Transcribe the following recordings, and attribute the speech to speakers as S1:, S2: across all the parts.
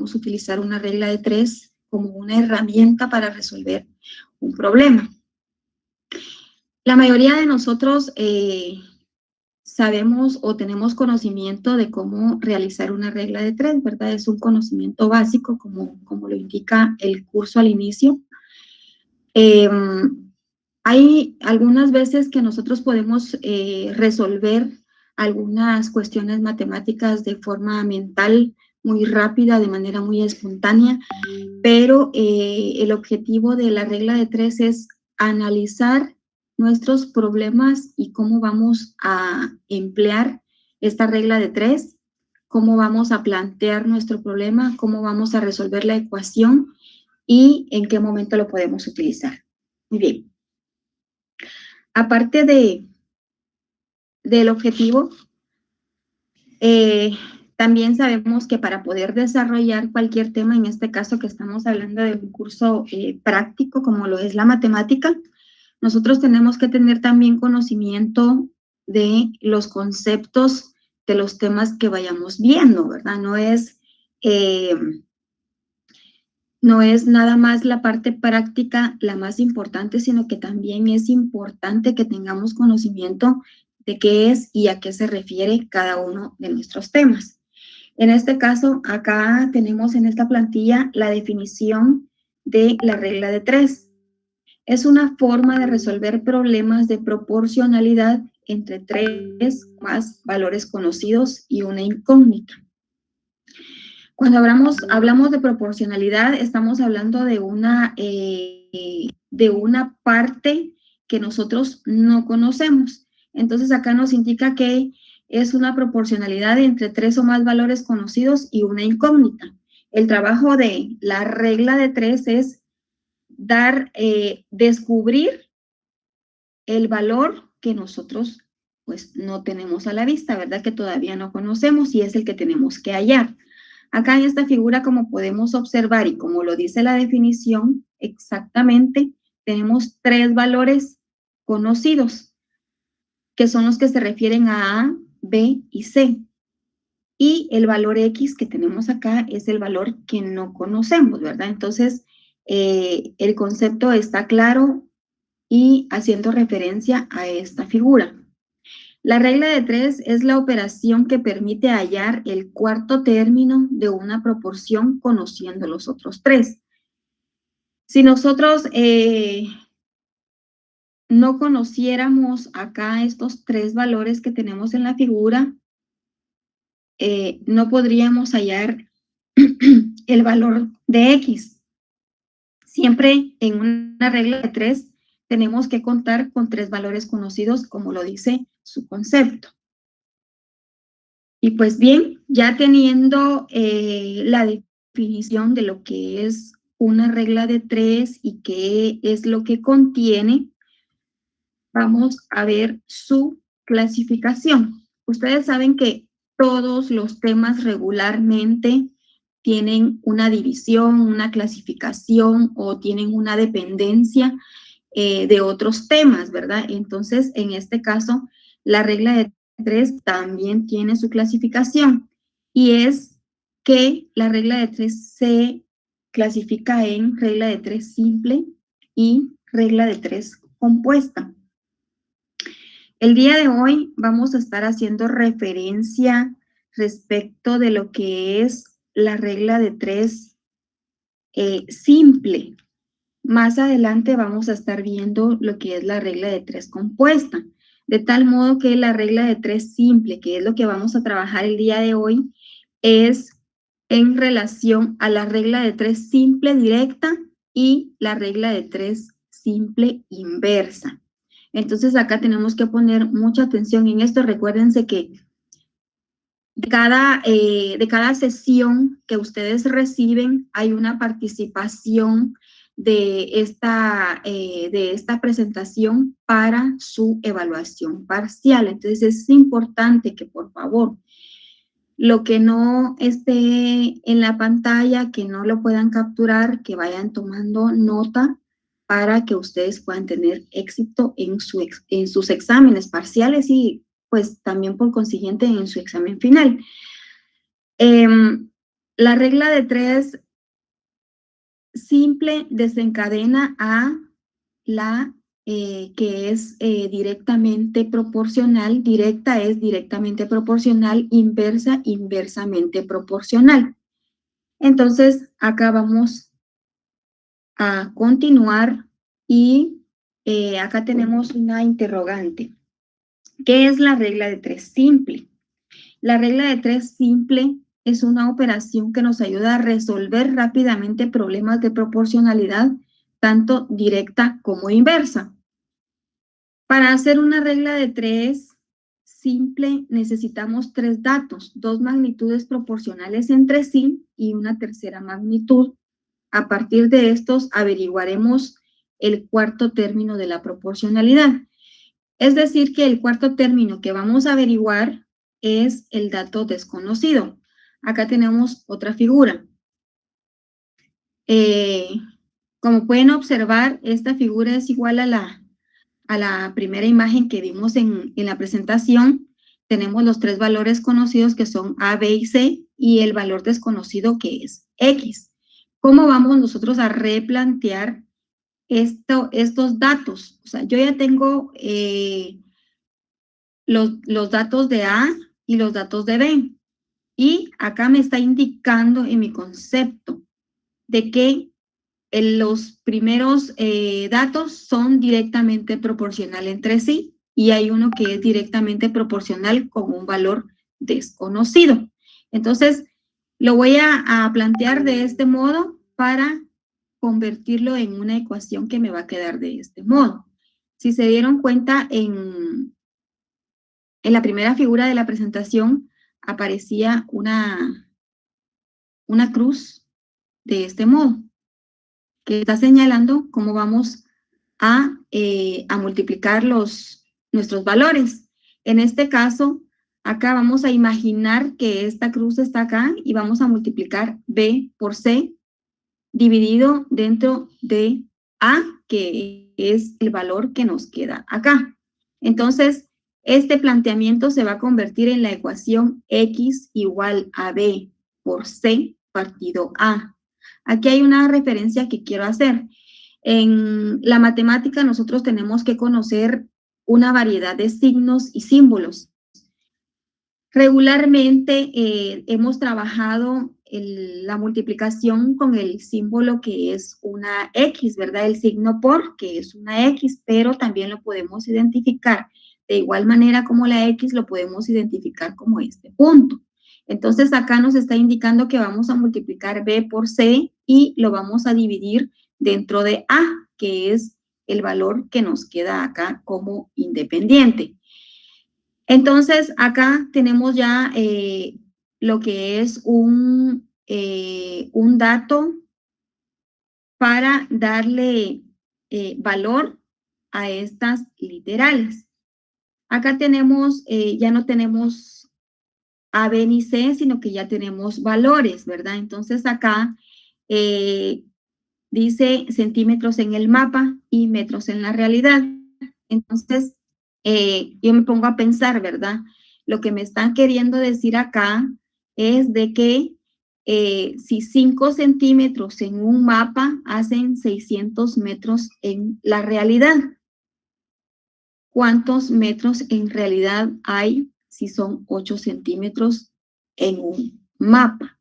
S1: podemos utilizar una regla de 3 como una herramienta para resolver un problema. La mayoría de nosotros sabemos o tenemos conocimiento de cómo realizar una regla de 3, ¿verdad? Es un conocimiento básico, como lo indica el curso al inicio. Hay algunas veces que nosotros podemos resolver algunas cuestiones matemáticas de forma mental muy rápida, de manera muy espontánea, pero el objetivo de la regla de 3 es analizar nuestros problemas y cómo vamos a emplear esta regla de 3, cómo vamos a plantear nuestro problema, cómo vamos a resolver la ecuación y en qué momento lo podemos utilizar. Muy bien. Aparte del objetivo, también sabemos que para poder desarrollar cualquier tema, en este caso que estamos hablando de un curso práctico como lo es la matemática, nosotros tenemos que tener también conocimiento de los conceptos de los temas que vayamos viendo, ¿verdad? No es nada más la parte práctica la más importante, sino que también es importante que tengamos conocimiento de qué es y a qué se refiere cada uno de nuestros temas. En este caso, acá tenemos en esta plantilla la definición de la regla de 3. Es una forma de resolver problemas de proporcionalidad entre 3 más valores conocidos y una incógnita. Cuando hablamos de proporcionalidad, estamos hablando de una parte que nosotros no conocemos. Entonces, acá nos indica que es una proporcionalidad entre 3 o más valores conocidos y una incógnita. El trabajo de la regla de 3 es descubrir el valor que nosotros pues no tenemos a la vista, ¿verdad? Que todavía no conocemos y es el que tenemos que hallar. Acá en esta figura, como podemos observar y como lo dice la definición, exactamente tenemos 3 valores conocidos, que son los que se refieren a, B y C. Y el valor X que tenemos acá es el valor que no conocemos, ¿verdad? Entonces, el concepto está claro y haciendo referencia a esta figura. La regla de 3 es la operación que permite hallar el cuarto término de una proporción conociendo los otros 3. Si nosotros no conociéramos acá estos 3 valores que tenemos en la figura, no podríamos hallar el valor de X. Siempre en una regla de 3 tenemos que contar con 3 valores conocidos, como lo dice su concepto. Y pues bien, ya teniendo la definición de lo que es una regla de 3 y qué es lo que contiene, vamos a ver su clasificación. Ustedes saben que todos los temas regularmente tienen una división, una clasificación o tienen una dependencia de otros temas, ¿verdad? Entonces, en este caso, la regla de 3 también tiene su clasificación y es que la regla de 3 se clasifica en regla de 3 simple y regla de 3 compuesta. El día de hoy vamos a estar haciendo referencia respecto de lo que es la regla de 3 simple. Más adelante vamos a estar viendo lo que es la regla de 3 compuesta, de tal modo que la regla de 3 simple, que es lo que vamos a trabajar el día de hoy, es en relación a la regla de 3 simple directa y la regla de 3 simple inversa. Entonces acá tenemos que poner mucha atención en esto. Recuérdense que de cada sesión que ustedes reciben hay una participación de esta presentación para su evaluación parcial. Entonces es importante que por favor lo que no esté en la pantalla, que no lo puedan capturar, que vayan tomando nota para que ustedes puedan tener éxito en sus exámenes parciales y pues también por consiguiente en su examen final. La regla de 3 simple desencadena a la que es directamente proporcional, directa es directamente proporcional, inversa, inversamente proporcional. Entonces, acá vamos a continuar y acá tenemos una interrogante. ¿Qué es la regla de 3 simple? La regla de 3 simple es una operación que nos ayuda a resolver rápidamente problemas de proporcionalidad, tanto directa como inversa. Para hacer una regla de 3 simple necesitamos 3 datos, 2 magnitudes proporcionales entre sí y una tercera magnitud. A partir de estos averiguaremos el cuarto término de la proporcionalidad. Es decir, que el cuarto término que vamos a averiguar es el dato desconocido. Acá tenemos otra figura. Como pueden observar, esta figura es igual a la primera imagen que vimos en la presentación. Tenemos los 3 valores conocidos que son A, B y C y el valor desconocido que es X. ¿Cómo vamos nosotros a replantear estos datos? O sea, yo ya tengo los datos de A y los datos de B. Y acá me está indicando en mi concepto de que los primeros datos son directamente proporcionales entre sí y hay uno que es directamente proporcional con un valor desconocido. Entonces, lo voy a plantear de este modo para convertirlo en una ecuación que me va a quedar de este modo. Si se dieron cuenta, en la primera figura de la presentación aparecía una cruz de este modo, que está señalando cómo vamos a multiplicar nuestros valores. En este caso, acá vamos a imaginar que esta cruz está acá y vamos a multiplicar B por C dividido dentro de A, que es el valor que nos queda acá. Entonces, este planteamiento se va a convertir en la ecuación X igual a B por C partido A. Aquí hay una referencia que quiero hacer. En la matemática nosotros tenemos que conocer una variedad de signos y símbolos. Regularmente hemos trabajado la multiplicación con el símbolo que es una X, ¿verdad? El signo por, que es una X, pero también lo podemos identificar de igual manera como la X lo podemos identificar como este punto. Entonces acá nos está indicando que vamos a multiplicar B por C y lo vamos a dividir dentro de A, que es el valor que nos queda acá como independiente. Entonces, acá tenemos ya lo que es un dato para darle valor a estas literales. Acá tenemos, ya no tenemos A, B ni C, sino que ya tenemos valores, ¿verdad? Entonces, acá dice centímetros en el mapa y metros en la realidad. Entonces, yo me pongo a pensar, ¿verdad? Lo que me están queriendo decir acá es de que si 5 centímetros en un mapa hacen 600 metros en la realidad, ¿cuántos metros en realidad hay si son 8 centímetros en un mapa?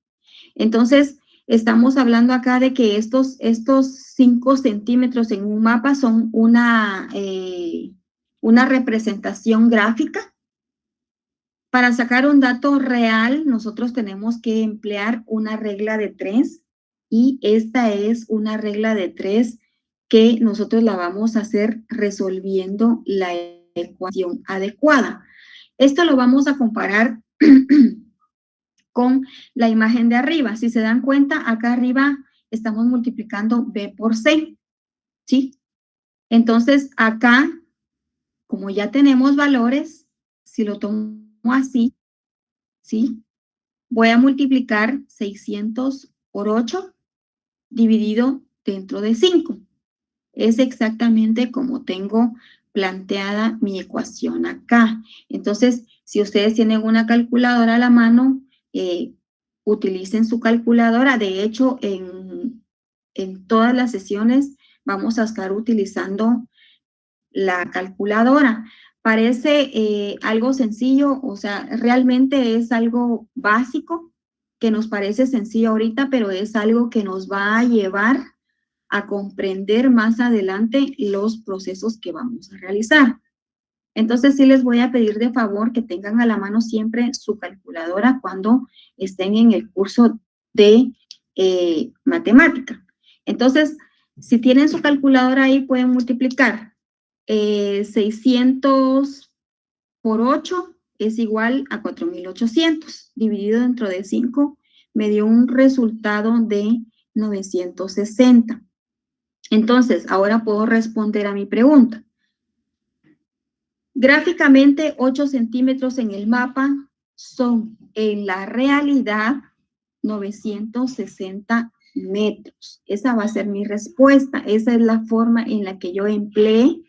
S1: Entonces, estamos hablando acá de que estos 5 centímetros en un mapa son una representación gráfica. Para sacar un dato real, nosotros tenemos que emplear una regla de 3 y esta es una regla de 3 que nosotros la vamos a hacer resolviendo la ecuación adecuada. Esto lo vamos a comparar con la imagen de arriba. Si se dan cuenta, acá arriba estamos multiplicando B por C, ¿sí? Entonces, acá, como ya tenemos valores, si lo tomo así, ¿sí? Voy a multiplicar 600 por 8 dividido dentro de 5. Es exactamente como tengo planteada mi ecuación acá. Entonces, si ustedes tienen una calculadora a la mano, utilicen su calculadora. De hecho, en todas las sesiones vamos a estar utilizando la calculadora. Parece algo sencillo, o sea, realmente es algo básico que nos parece sencillo ahorita, pero es algo que nos va a llevar a comprender más adelante los procesos que vamos a realizar. Entonces, sí les voy a pedir de favor que tengan a la mano siempre su calculadora cuando estén en el curso de matemática. Entonces, si tienen su calculadora ahí, pueden multiplicar 600 por 8 es igual a 4.800. Dividido dentro de 5 me dio un resultado de 960. Entonces, ahora puedo responder a mi pregunta. Gráficamente, 8 centímetros en el mapa son en la realidad 960 metros. Esa va a ser mi respuesta. Esa es la forma en la que yo empleé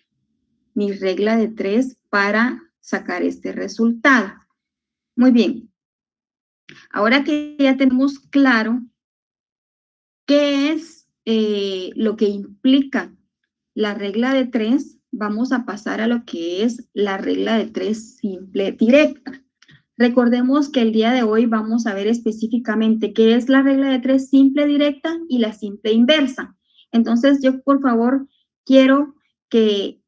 S1: mi regla de 3 para sacar este resultado. Muy bien. Ahora que ya tenemos claro qué es lo que implica la regla de 3, vamos a pasar a lo que es la regla de 3 simple directa. Recordemos que el día de hoy vamos a ver específicamente qué es la regla de 3 simple directa y la simple inversa. Entonces, yo por favor quiero que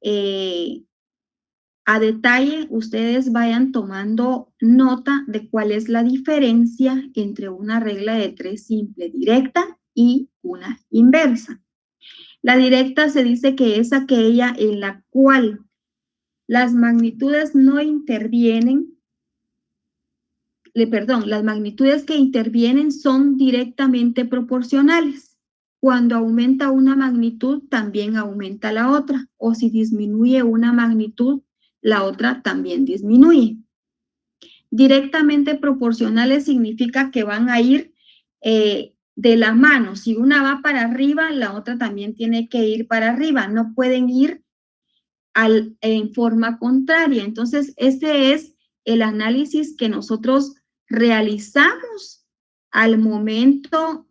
S1: a detalle ustedes vayan tomando nota de cuál es la diferencia entre una regla de 3 simple directa y una inversa. La directa se dice que es aquella en la cual las magnitudes no intervienen, las magnitudes que intervienen son directamente proporcionales. Cuando aumenta una magnitud, también aumenta la otra, o si disminuye una magnitud, la otra también disminuye. Directamente proporcionales significa que van a ir de la mano. Si una va para arriba, la otra también tiene que ir para arriba. No pueden ir en forma contraria. Entonces, ese es el análisis que nosotros realizamos al momento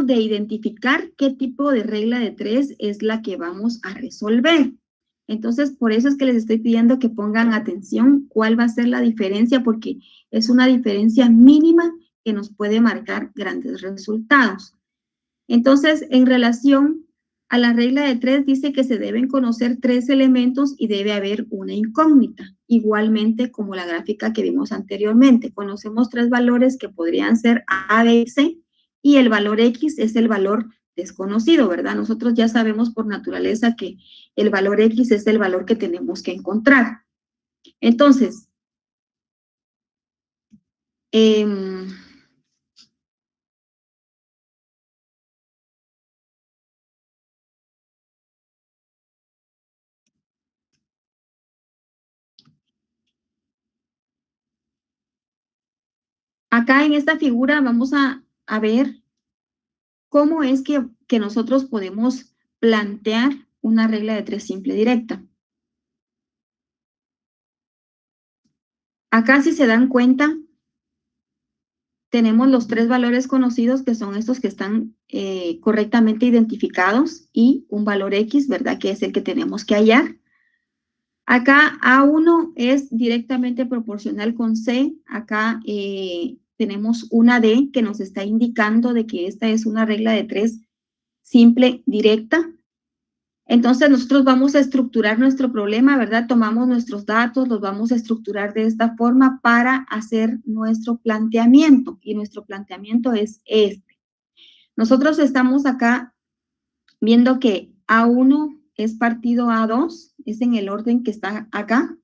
S1: de identificar qué tipo de regla de 3 es la que vamos a resolver. Entonces, por eso es que les estoy pidiendo que pongan atención cuál va a ser la diferencia, porque es una diferencia mínima que nos puede marcar grandes resultados. Entonces, en relación a la regla de 3, dice que se deben conocer 3 elementos y debe haber una incógnita. Igualmente como la gráfica que vimos anteriormente. Conocemos 3 valores que podrían ser A, B y C, y el valor X es el valor desconocido, ¿verdad? Nosotros ya sabemos por naturaleza que el valor X es el valor que tenemos que encontrar. Entonces, acá en esta figura vamos a ver cómo es que nosotros podemos plantear una regla de 3 simple directa. Acá, si se dan cuenta, tenemos los 3 valores conocidos, que son estos que están correctamente identificados, y un valor X, ¿verdad? Que es el que tenemos que hallar. Acá A1 es directamente proporcional con C. Acá tenemos una D que nos está indicando de que esta es una regla de 3 simple directa. Entonces, nosotros vamos a estructurar nuestro problema, ¿verdad? Tomamos nuestros datos, los vamos a estructurar de esta forma para hacer nuestro planteamiento. Y nuestro planteamiento es este. Nosotros estamos acá viendo que A1 es partido A2, es en el orden que está acá,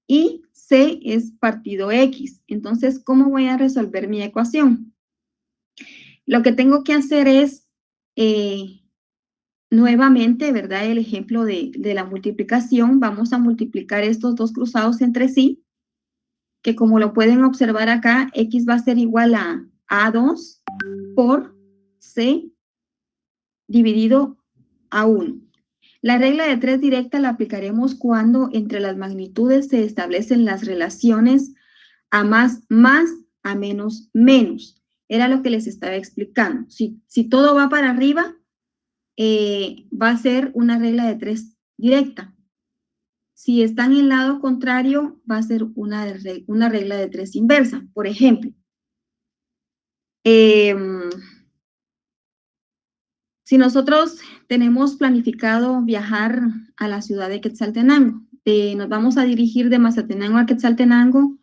S1: y C es partido X. Entonces, ¿cómo voy a resolver mi ecuación? Lo que tengo que hacer es nuevamente, ¿verdad? El ejemplo de la multiplicación. Vamos a multiplicar estos dos cruzados entre sí, que como lo pueden observar acá, X va a ser igual a A2 por C dividido A1. La regla de 3 directa la aplicaremos cuando entre las magnitudes se establecen las relaciones a más, a menos, menos. Era lo que les estaba explicando. Si todo va para arriba, va a ser una regla de 3 directa. Si está en el lado contrario, va a ser una regla de 3 inversa. Por ejemplo, si nosotros tenemos planificado viajar a la ciudad de Quetzaltenango, nos vamos a dirigir de Mazatenango a Quetzaltenango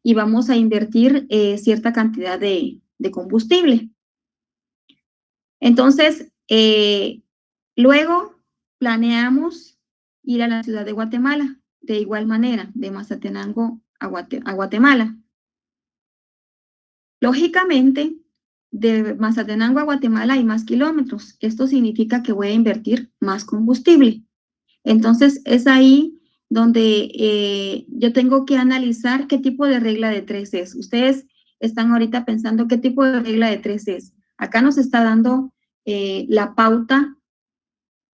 S1: y vamos a invertir cierta cantidad de combustible. Entonces, luego planeamos ir a la ciudad de Guatemala, de igual manera, de Mazatenango a Guatemala. Lógicamente, de Mazatenango a Guatemala hay más kilómetros. Esto significa que voy a invertir más combustible. Entonces, es ahí donde yo tengo que analizar qué tipo de regla de 3 es. Ustedes están ahorita pensando qué tipo de regla de 3 es. Acá nos está dando la pauta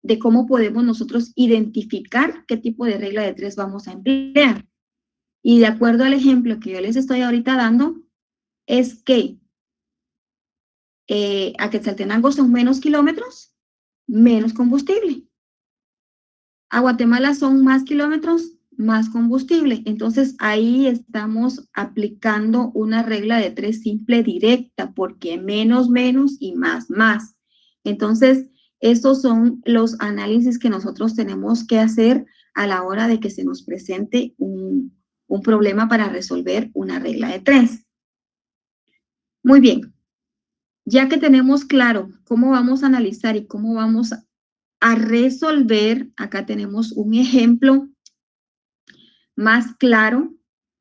S1: de cómo podemos nosotros identificar qué tipo de regla de 3 vamos a emplear. Y de acuerdo al ejemplo que yo les estoy ahorita dando, es que a Quetzaltenango son menos kilómetros, menos combustible. A Guatemala son más kilómetros, más combustible. Entonces ahí estamos aplicando una regla de 3 simple directa, porque menos, menos y más, más. Entonces, estos son los análisis que nosotros tenemos que hacer a la hora de que se nos presente un problema para resolver una regla de 3. Muy bien. Ya que tenemos claro cómo vamos a analizar y cómo vamos a resolver, acá tenemos un ejemplo más claro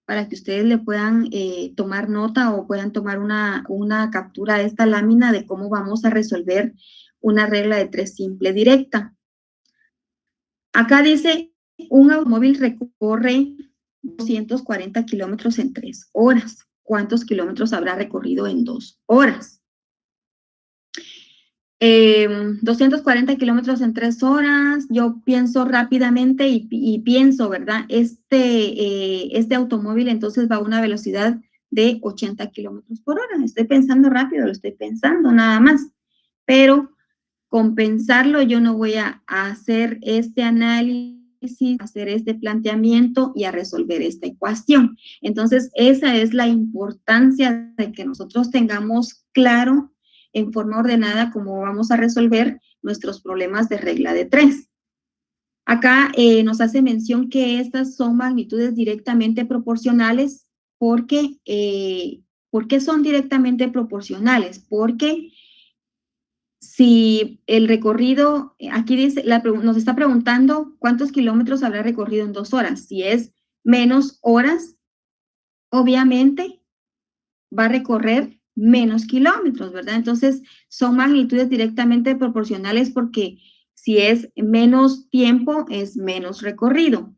S1: para que ustedes le puedan tomar nota o puedan tomar una captura de esta lámina de cómo vamos a resolver una regla de 3 simple directa. Acá dice, un automóvil recorre 240 kilómetros en 3 horas. ¿Cuántos kilómetros habrá recorrido en 2 horas? 240 kilómetros en 3 horas, yo pienso rápidamente y pienso, ¿verdad? Este automóvil entonces va a una velocidad de 80 kilómetros por hora. Estoy pensando rápido, lo estoy pensando nada más. Pero con pensarlo yo no voy a hacer este análisis, hacer este planteamiento y a resolver esta ecuación. Entonces, esa es la importancia de que nosotros tengamos claro en forma ordenada cómo vamos a resolver nuestros problemas de regla de 3. Acá nos hace mención que estas son magnitudes directamente proporcionales porque, ¿por qué son directamente proporcionales? Porque si el recorrido, aquí dice, nos está preguntando cuántos kilómetros habrá recorrido en 2 horas. Si es menos horas, obviamente va a recorrer menos kilómetros, ¿verdad? Entonces, son magnitudes directamente proporcionales porque si es menos tiempo, es menos recorrido.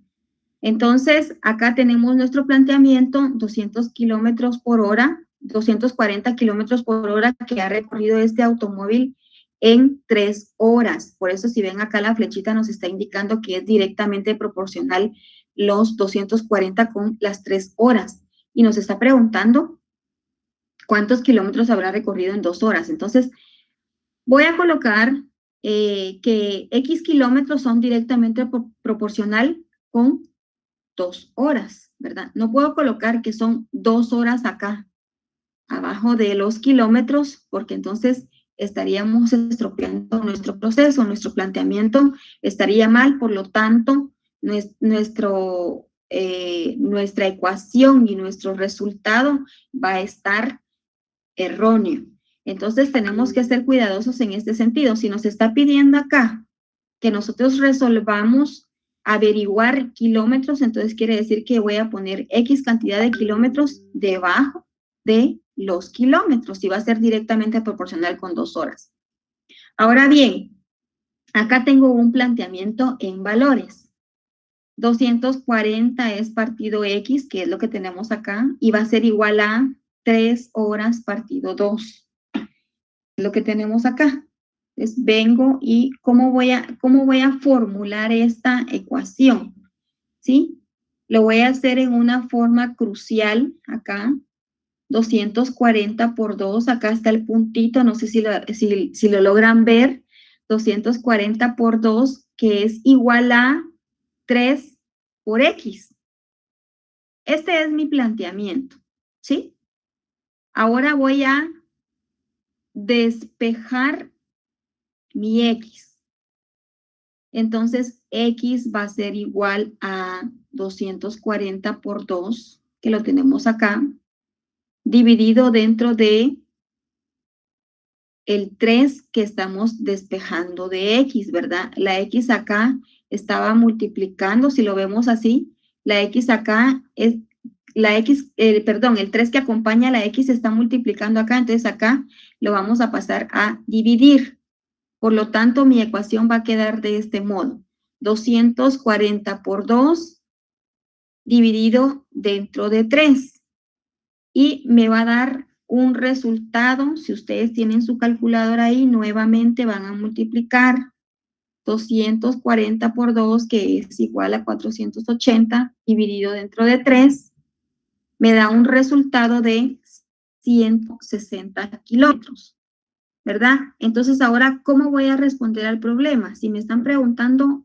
S1: Entonces, acá tenemos nuestro planteamiento, 200 kilómetros por hora, 240 kilómetros por hora que ha recorrido este automóvil en 3 horas. Por eso, si ven acá la flechita nos está indicando que es directamente proporcional los 240 con las 3 horas. Y nos está preguntando cuántos kilómetros habrá recorrido en 2 horas. Entonces, voy a colocar que X kilómetros son directamente proporcional con 2 horas, ¿verdad? No puedo colocar que son 2 horas acá, abajo de los kilómetros, porque entonces estaríamos estropeando nuestro proceso, nuestro planteamiento estaría mal, por lo tanto, nuestra ecuación y nuestro resultado va a estar erróneo. Entonces tenemos que ser cuidadosos en este sentido. Si nos está pidiendo acá que nosotros resolvamos averiguar kilómetros, entonces quiere decir que voy a poner X cantidad de kilómetros debajo de los kilómetros y va a ser directamente proporcional con 2 horas. Ahora bien, acá tengo un planteamiento en valores. 240 es partido X, que es lo que tenemos acá, y va a ser igual a 3 horas partido 2. Es lo que tenemos acá. Entonces vengo y ¿cómo voy a formular esta ecuación? ¿Sí? Lo voy a hacer en una forma crucial acá. 240 por 2, acá está el puntito, no sé si lo logran ver. 240 por 2, que es igual a 3 por X. Este es mi planteamiento, ¿sí? Ahora voy a despejar mi X. Entonces, X va a ser igual a 240 por 2, que lo tenemos acá, dividido dentro de el 3 que estamos despejando de X, ¿verdad? La X acá estaba multiplicando, si lo vemos así, la X acá es, el 3 que acompaña a la X está multiplicando acá, entonces acá lo vamos a pasar a dividir. Por lo tanto, mi ecuación va a quedar de este modo. 240 por 2 dividido dentro de 3. Y me va a dar un resultado. Si ustedes tienen su calculadora ahí, nuevamente van a multiplicar 240 por 2, que es igual a 480, dividido dentro de 3. Me da un resultado de 160 kilómetros. ¿Verdad? Entonces, ahora, ¿cómo voy a responder al problema? Si me están preguntando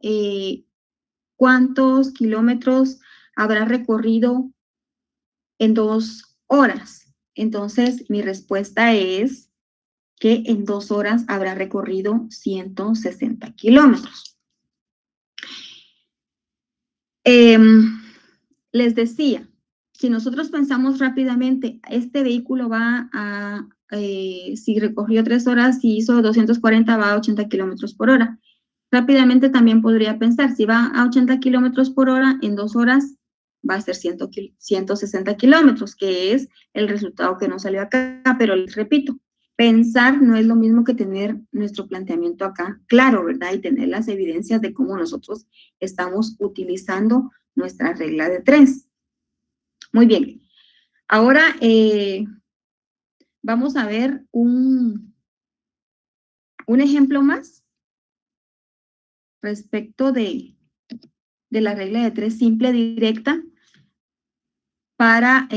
S1: cuántos kilómetros habrá recorrido en 2 horas, entonces mi respuesta es que en 2 horas habrá recorrido 160 kilómetros. Les decía, si nosotros pensamos rápidamente, este vehículo va a, si recorrió 3 horas y hizo 240, va a 80 kilómetros por hora. Rápidamente también podría pensar, si va a 80 kilómetros por hora, en 2 horas va a ser 160 kilómetros, que es el resultado que nos salió acá, pero les repito, pensar no es lo mismo que tener nuestro planteamiento acá claro, ¿verdad? Y tener las evidencias de cómo nosotros estamos utilizando nuestra regla de 3. Muy bien. Ahora vamos a ver un ejemplo más respecto de la regla de 3 simple directa para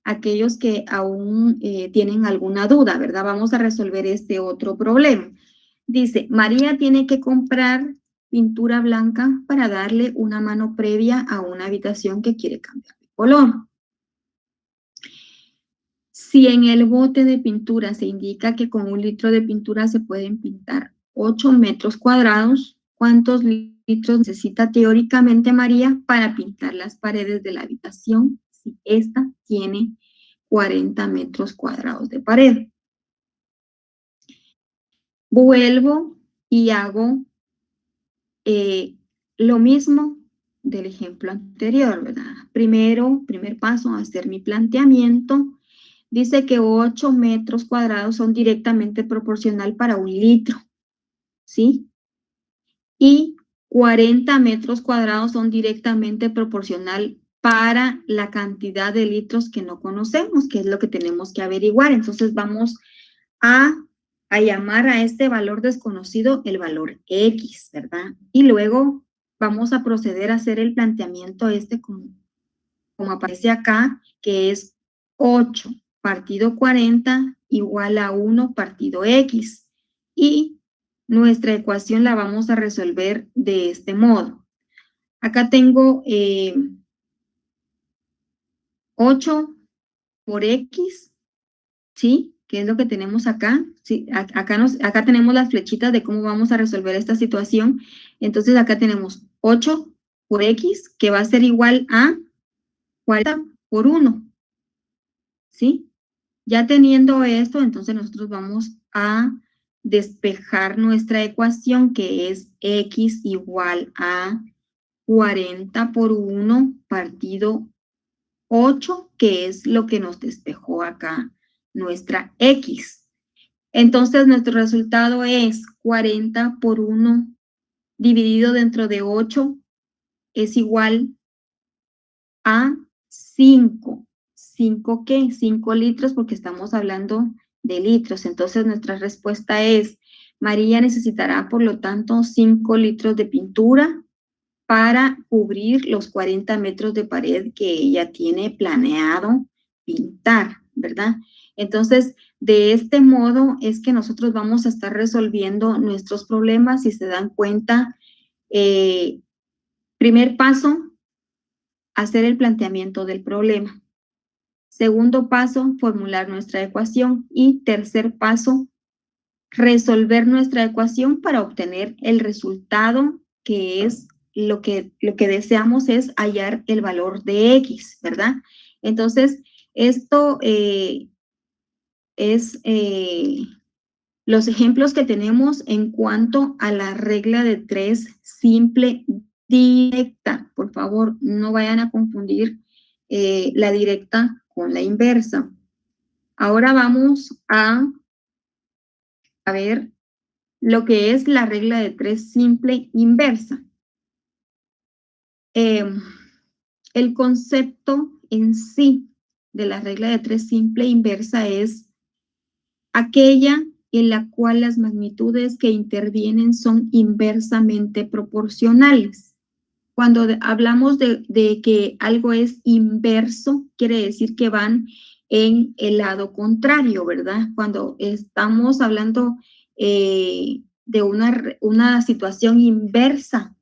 S1: aquellos que aún tienen alguna duda, ¿verdad? Vamos a resolver este otro problema. Dice, María tiene que comprar pintura blanca para darle una mano previa a una habitación que quiere cambiar de color. Si en el bote de pintura se indica que con 1 litro de pintura se pueden pintar 8 metros cuadrados, ¿cuántos litros necesita teóricamente María para pintar las paredes de la habitación si esta tiene 40 metros cuadrados de pared? Vuelvo y hago lo mismo del ejemplo anterior, ¿verdad? Primer paso, hacer mi planteamiento. Dice que 8 metros cuadrados son directamente proporcional para 1 litro, ¿sí? Y 40 metros cuadrados son directamente proporcional para la cantidad de litros que no conocemos, que es lo que tenemos que averiguar. Entonces vamos a llamar a este valor desconocido el valor X, ¿verdad? Y luego vamos a proceder a hacer el planteamiento como aparece acá, que es 8 partido 40 igual a 1 partido X. Y nuestra ecuación la vamos a resolver de este modo. Acá tengo 8 por X, ¿sí? ¿Qué es lo que tenemos acá? Sí, acá tenemos las flechitas de cómo vamos a resolver esta situación. Entonces acá tenemos 8 por X, que va a ser igual a 40 por 1, ¿sí? Ya teniendo esto, entonces nosotros vamos a despejar nuestra ecuación, que es X igual a 40 por 1 partido 8, que es lo que nos despejó acá nuestra X. Entonces, nuestro resultado es 40 por 1 dividido dentro de 8 es igual a 5. ¿5 qué? 5 litros, porque estamos hablando de litros. Entonces, nuestra respuesta es María necesitará, por lo tanto, 5 litros de pintura para cubrir los 40 metros de pared que ella tiene planeado pintar, ¿verdad? Entonces, de este modo es que nosotros vamos a estar resolviendo nuestros problemas. Si se dan cuenta, primer paso, hacer el planteamiento del problema. Segundo paso, formular nuestra ecuación. Y tercer paso, resolver nuestra ecuación para obtener el resultado, que es lo que deseamos, es hallar el valor de X, ¿verdad? Entonces, esto es los ejemplos que tenemos en cuanto a la regla de 3 simple directa. Por favor, no vayan a confundir la directa con la inversa. Ahora vamos a ver lo que es la regla de 3 simple inversa. El concepto en sí de la regla de 3 simple inversa es aquella en la cual las magnitudes que intervienen son inversamente proporcionales. Cuando hablamos de que algo es inverso, quiere decir que van en el lado contrario, ¿verdad? Cuando estamos hablando de una situación inversa,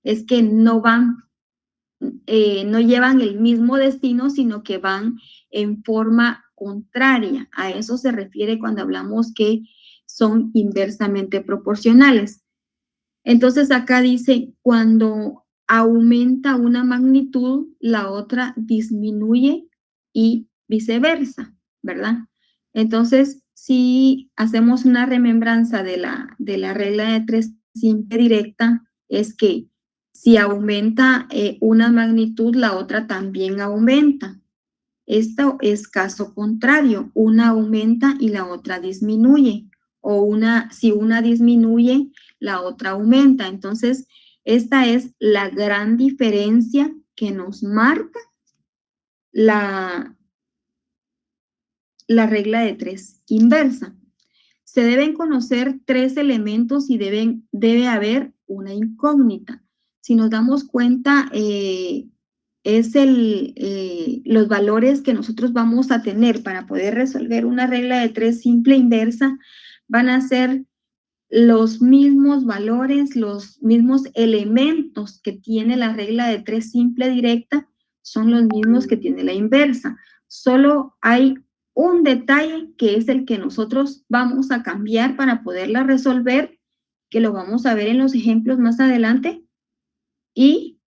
S1: es que no van, no llevan el mismo destino, sino que van en forma contraria. A eso se refiere cuando hablamos que son inversamente proporcionales. Entonces acá dice, cuando aumenta una magnitud, la otra disminuye y viceversa, ¿verdad? Entonces, si hacemos una remembranza de la regla de 3 simple directa, es que si aumenta una magnitud, la otra también aumenta. Esto es caso contrario, una aumenta y la otra disminuye, o si una disminuye, la otra aumenta. Entonces, esta es la gran diferencia que nos marca la regla de 3 inversa. Se deben conocer 3 elementos y debe haber una incógnita. Si nos damos cuenta, es los valores que nosotros vamos a tener para poder resolver una regla de 3 simple inversa van a ser los mismos valores, los mismos elementos que tiene la regla de 3 simple directa, son los mismos que tiene la inversa. Solo hay un detalle que es el que nosotros vamos a cambiar para poderla resolver, que lo vamos a ver en los ejemplos más adelante. Y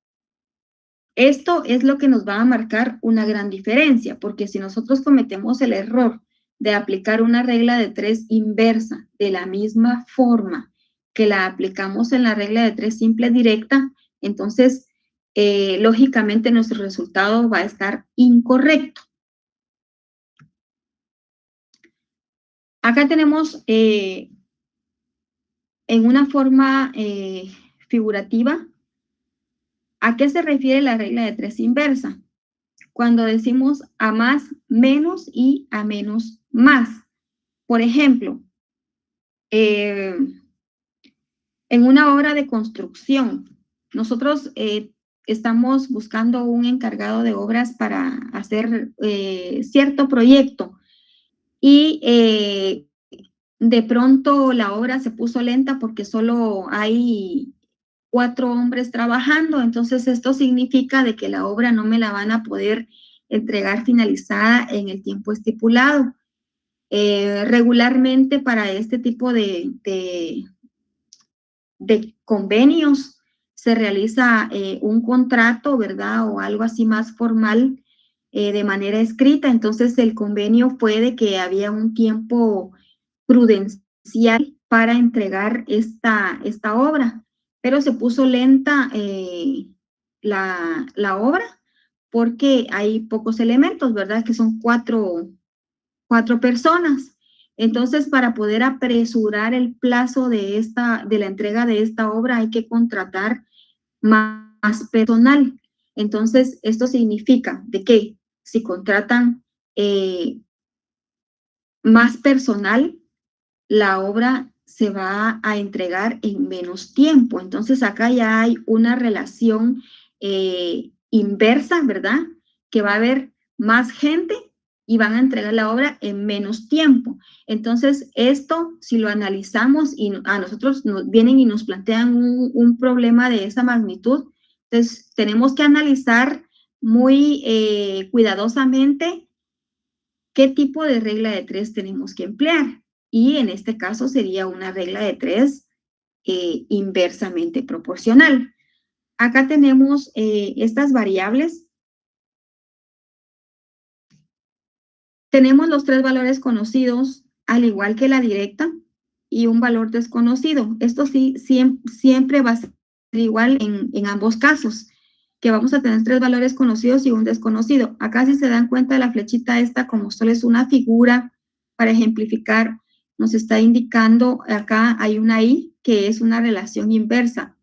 S1: esto es lo que nos va a marcar una gran diferencia, porque si nosotros cometemos el error de aplicar una regla de 3 inversa de la misma forma que la aplicamos en la regla de 3 simple directa, entonces, lógicamente, nuestro resultado va a estar incorrecto. Acá tenemos en una forma figurativa, ¿a qué se refiere la regla de 3 inversa? Cuando decimos a más menos y a menos más. Por ejemplo, en una obra de construcción, nosotros estamos buscando un encargado de obras para hacer cierto proyecto y de pronto la obra se puso lenta porque solo hay 4 hombres trabajando, entonces esto significa de que la obra no me la van a poder entregar finalizada en el tiempo estipulado. Regularmente para este tipo de convenios se realiza un contrato, ¿verdad? O algo así más formal de manera escrita. Entonces el convenio fue de que había un tiempo prudencial para entregar esta obra, pero se puso lenta la obra porque hay pocos elementos, ¿verdad? Que son cuatro personas. Entonces, para poder apresurar el plazo de la entrega de esta obra, hay que contratar más personal. Entonces, esto significa de que si contratan más personal, la obra se va a entregar en menos tiempo. Entonces acá ya hay una relación inversa, ¿verdad? Que va a haber más gente y van a entregar la obra en menos tiempo. Entonces, esto, si lo analizamos y a nosotros nos vienen y nos plantean un problema de esa magnitud, entonces tenemos que analizar muy cuidadosamente qué tipo de regla de tres tenemos que emplear. Y en este caso sería una regla de tres inversamente proporcional. Acá tenemos estas variables. Tenemos los tres valores conocidos, al igual que la directa, y un valor desconocido. Esto sí, siempre va a ser igual en ambos casos, que vamos a tener tres valores conocidos y un desconocido. Acá si se dan cuenta, la flechita esta, como solo es una figura para ejemplificar, nos está indicando, acá hay una I, que es una relación inversa.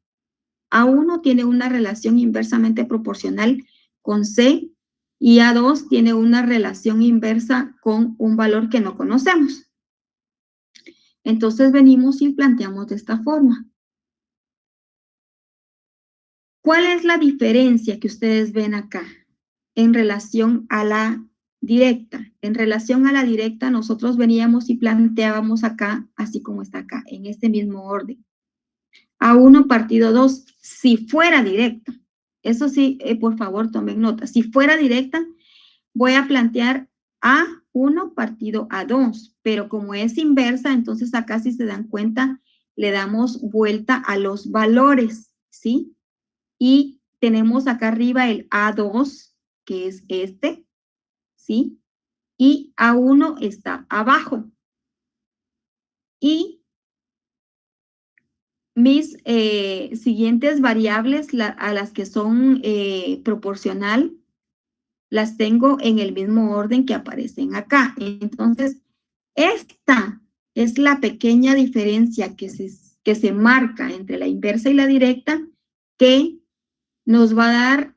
S1: A1 tiene una relación inversamente proporcional con C y A2 tiene una relación inversa con un valor que no conocemos. Entonces venimos y planteamos de esta forma. ¿Cuál es la diferencia que ustedes ven acá en relación a la directa? En relación a la directa, nosotros veníamos y planteábamos acá, así como está acá, en este mismo orden. A1 partido 2, si fuera directa. Eso sí, por favor, tomen nota. Si fuera directa, voy a plantear A1 partido A2, pero como es inversa, entonces acá si se dan cuenta, le damos vuelta a los valores, ¿sí? Y tenemos acá arriba el A2, que es este, ¿sí? Y A1 está abajo. Y mis siguientes variables, a las que son proporcional, las tengo en el mismo orden que aparecen acá. Entonces, esta es la pequeña diferencia que se marca entre la inversa y la directa, que nos va a dar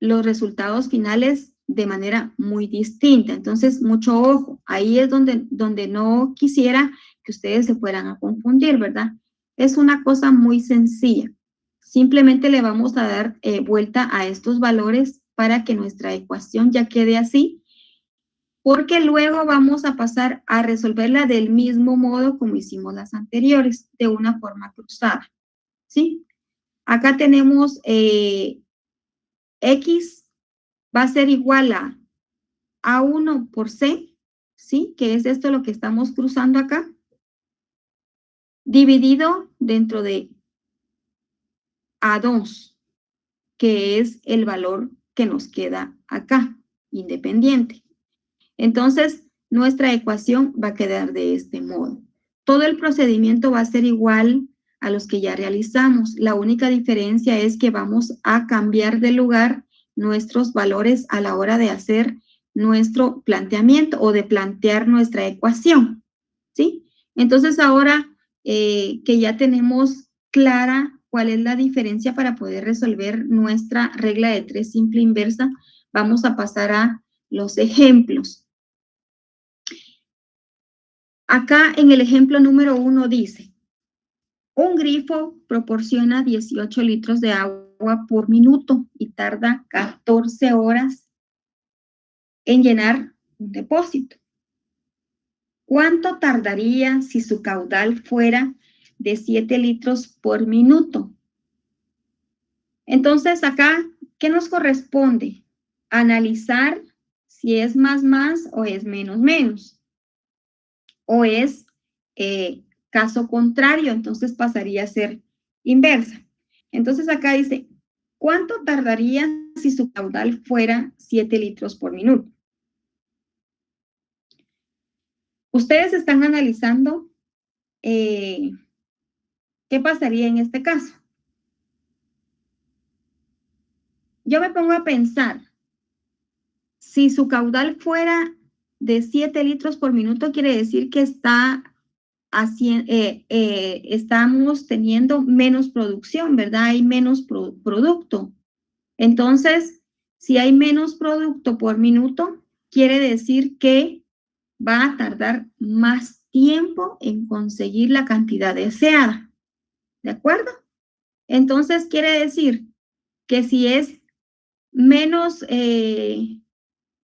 S1: los resultados finales de manera muy distinta. Entonces, mucho ojo. Ahí es donde no quisiera que ustedes se fueran a confundir, ¿verdad? Es una cosa muy sencilla. Simplemente le vamos a dar vuelta a estos valores para que nuestra ecuación ya quede así, porque luego vamos a pasar a resolverla del mismo modo como hicimos las anteriores, de una forma cruzada, ¿sí? Acá tenemos X va a ser igual a A1 por C, ¿sí? Que es esto lo que estamos cruzando acá, dividido dentro de A2, que es el valor que nos queda acá, independiente. Entonces, nuestra ecuación va a quedar de este modo. Todo el procedimiento va a ser igual a los que ya realizamos. La única diferencia es que vamos a cambiar de lugar nuestros valores a la hora de hacer nuestro planteamiento o de plantear nuestra ecuación, ¿sí? Entonces, ahora que ya tenemos clara cuál es la diferencia para poder resolver nuestra regla de tres simple inversa, vamos a pasar a los ejemplos. Acá en el ejemplo número 1 dice, un grifo proporciona 18 litros de agua por minuto y tarda 14 horas en llenar un depósito. ¿Cuánto tardaría si su caudal fuera de 7 litros por minuto? Entonces acá, ¿qué nos corresponde? Analizar si es más o es menos. O es caso contrario, entonces pasaría a ser inversa. Entonces acá dice, ¿cuánto tardaría si su caudal fuera 7 litros por minuto? Ustedes están analizando qué pasaría en este caso. Yo me pongo a pensar, si su caudal fuera de 7 litros por minuto, quiere decir que estamos teniendo menos producción, ¿verdad? Hay menos producto. Entonces, si hay menos producto por minuto, quiere decir que va a tardar más tiempo en conseguir la cantidad deseada. ¿De acuerdo? Entonces, quiere decir que si es menos,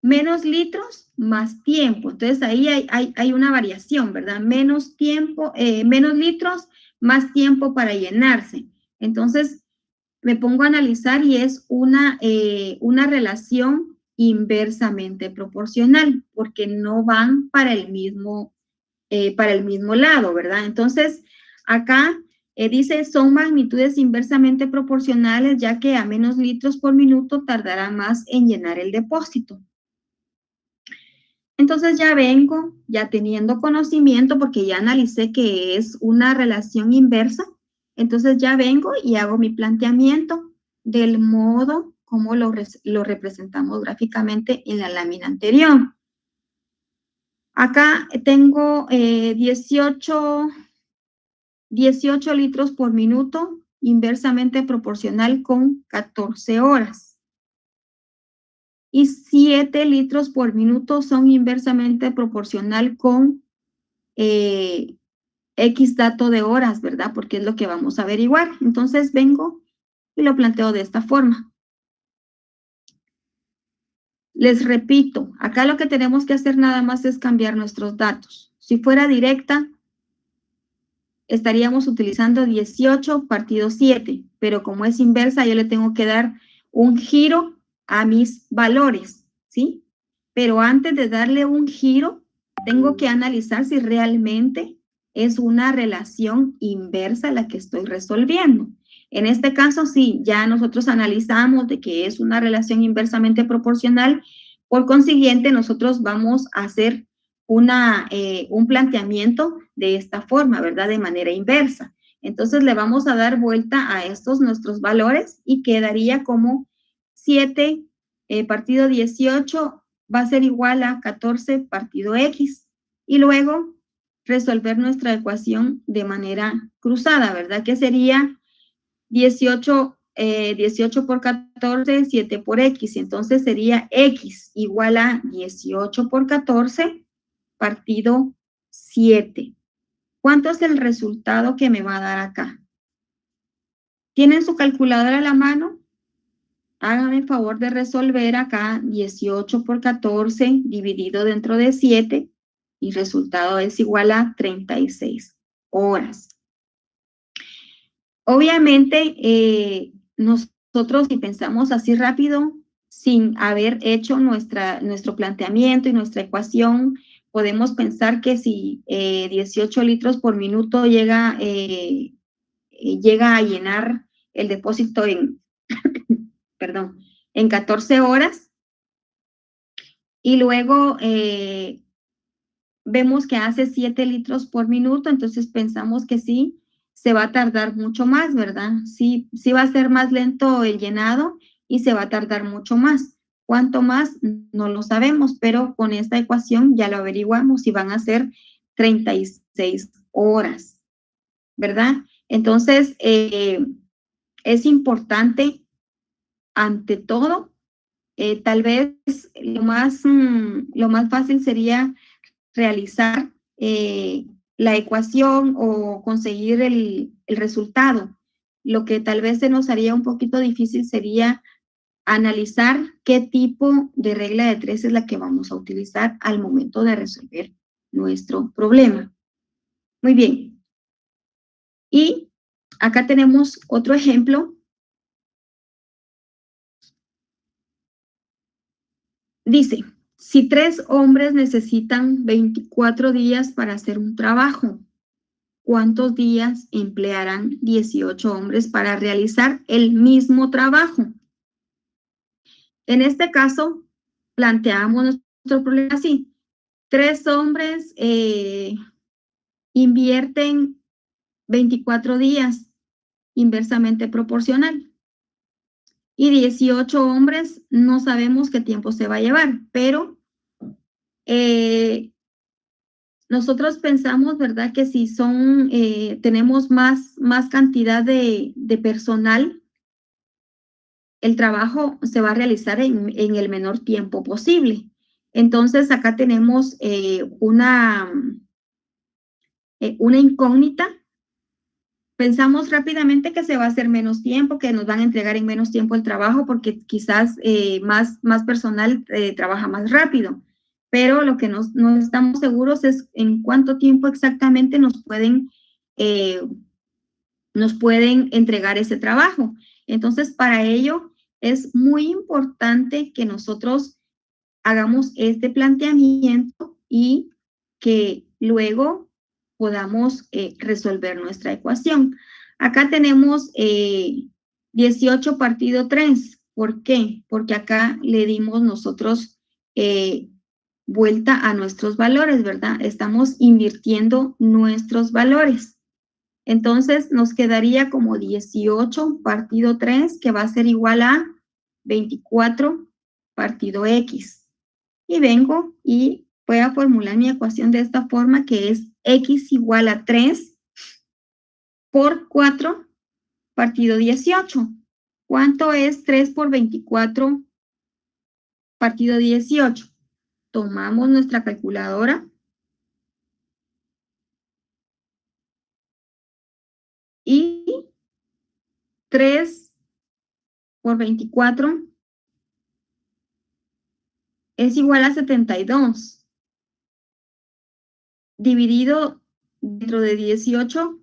S1: menos litros, más tiempo. Entonces, ahí hay una variación, ¿verdad? Menos tiempo, menos litros, más tiempo para llenarse. Entonces, me pongo a analizar y es una relación inversamente proporcional, porque no van para el mismo lado, ¿verdad? Entonces, acá dice, son magnitudes inversamente proporcionales, ya que a menos litros por minuto tardará más en llenar el depósito. Entonces ya vengo, ya teniendo conocimiento, porque ya analicé que es una relación inversa, entonces ya vengo y hago mi planteamiento del modo como lo representamos gráficamente en la lámina anterior. Acá tengo 18 litros por minuto, inversamente proporcional con 14 horas. Y 7 litros por minuto son inversamente proporcional con X dato de horas, ¿verdad? Porque es lo que vamos a averiguar. Entonces vengo y lo planteo de esta forma. Les repito, acá lo que tenemos que hacer nada más es cambiar nuestros datos. Si fuera directa, estaríamos utilizando 18 partido 7, pero como es inversa, yo le tengo que dar un giro a mis valores, ¿sí? Pero antes de darle un giro, tengo que analizar si realmente es una relación inversa la que estoy resolviendo. En este caso, sí, ya nosotros analizamos de que es una relación inversamente proporcional, por consiguiente, nosotros vamos a hacer un planteamiento de esta forma, ¿verdad? De manera inversa. Entonces le vamos a dar vuelta a estos nuestros valores y quedaría como 7 partido 18 va a ser igual a 14 partido X. Y luego resolver nuestra ecuación de manera cruzada, ¿verdad? Que sería 18 por 14, 7 por X. Entonces sería X igual a 18 por 14 partido 7. ¿Cuánto es el resultado que me va a dar acá? ¿Tienen su calculadora a la mano? Háganme el favor de resolver acá 18 por 14 dividido dentro de 7 y el resultado es igual a 36 horas. Obviamente, nosotros si pensamos así rápido, sin haber hecho nuestro planteamiento y nuestra ecuación, podemos pensar que si 18 litros por minuto llega a llenar el depósito perdón, en 14 horas y luego vemos que hace 7 litros por minuto, entonces pensamos que sí, se va a tardar mucho más, ¿verdad? Sí, sí va a ser más lento el llenado y se va a tardar mucho más. ¿Cuánto más? No lo sabemos, pero con esta ecuación ya lo averiguamos y van a ser 36 horas, ¿verdad? Entonces, es importante, ante todo, tal vez lo más fácil sería realizar la ecuación o conseguir el resultado. Lo que tal vez se nos haría un poquito difícil sería analizar qué tipo de regla de tres es la que vamos a utilizar al momento de resolver nuestro problema. Muy bien. Y acá tenemos otro ejemplo. Dice, si 3 hombres necesitan 24 días para hacer un trabajo, ¿cuántos días emplearán 18 hombres para realizar el mismo trabajo? En este caso, planteamos nuestro problema así. 3 hombres invierten 24 días, inversamente proporcional. Y 18 hombres no sabemos qué tiempo se va a llevar, pero nosotros pensamos, ¿verdad? Que si tenemos más cantidad de personal, el trabajo se va a realizar en el menor tiempo posible. Entonces, acá tenemos una incógnita, pensamos rápidamente que se va a hacer menos tiempo, que nos van a entregar en menos tiempo el trabajo porque quizás más personal trabaja más rápido. Pero lo que no estamos seguros es en cuánto tiempo exactamente nos pueden entregar ese trabajo. Entonces, para ello es muy importante que nosotros hagamos este planteamiento y que luego podamos resolver nuestra ecuación. Acá tenemos 18 partido 3. ¿Por qué? Porque acá le dimos nosotros vuelta a nuestros valores, ¿verdad? Estamos invirtiendo nuestros valores. Entonces nos quedaría como 18 partido 3, que va a ser igual a 24 partido X. Y vengo y voy a formular mi ecuación de esta forma, que es X igual a 3 por 4 partido 18. ¿Cuánto es 3 por 24 partido 18? Tomamos nuestra calculadora y 3 por 24 es igual a 72. Dividido dentro de 18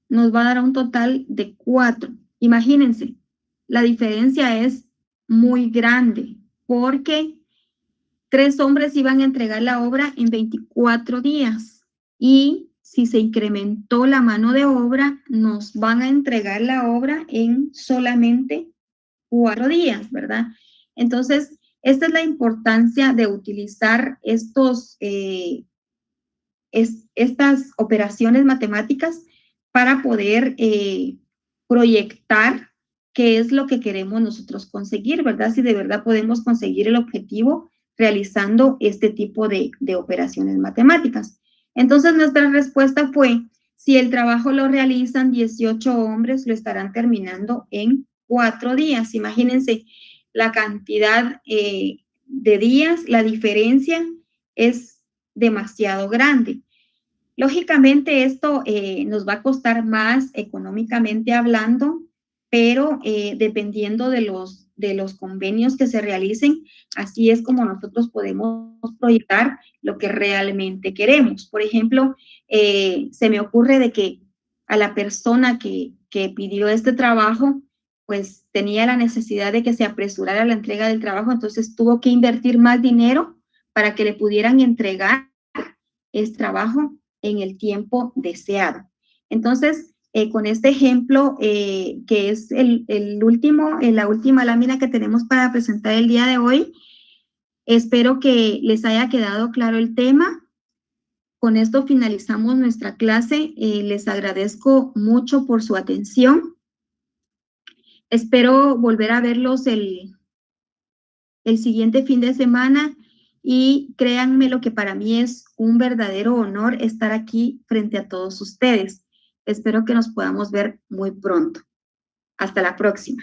S1: nos va a dar un total de 4. Imagínense, la diferencia es muy grande porque 3 hombres iban a entregar la obra en 24 días y si se incrementó la mano de obra, nos van a entregar la obra en solamente 4 días, ¿verdad? Entonces, esta es la importancia de utilizar estas operaciones matemáticas para poder proyectar qué es lo que queremos nosotros conseguir, ¿verdad? Si de verdad podemos conseguir el objetivo realizando este tipo de operaciones matemáticas. Entonces, nuestra respuesta fue, si el trabajo lo realizan 18 hombres, lo estarán terminando en 4 días. Imagínense la cantidad de días, la diferencia es demasiado grande. Lógicamente esto nos va a costar más económicamente hablando, pero dependiendo de los convenios que se realicen, así es como nosotros podemos proyectar lo que realmente queremos. Por ejemplo, se me ocurre de que a la persona que pidió este trabajo, pues tenía la necesidad de que se apresurara la entrega del trabajo, entonces tuvo que invertir más dinero para que le pudieran entregar este trabajo en el tiempo deseado. Entonces, con este ejemplo, que es la última lámina que tenemos para presentar el día de hoy, espero que les haya quedado claro el tema. Con esto finalizamos nuestra clase. Les agradezco mucho por su atención. Espero volver a verlos el siguiente fin de semana y créanme lo que para mí es un verdadero honor estar aquí frente a todos ustedes. Espero que nos podamos ver muy pronto. Hasta la próxima.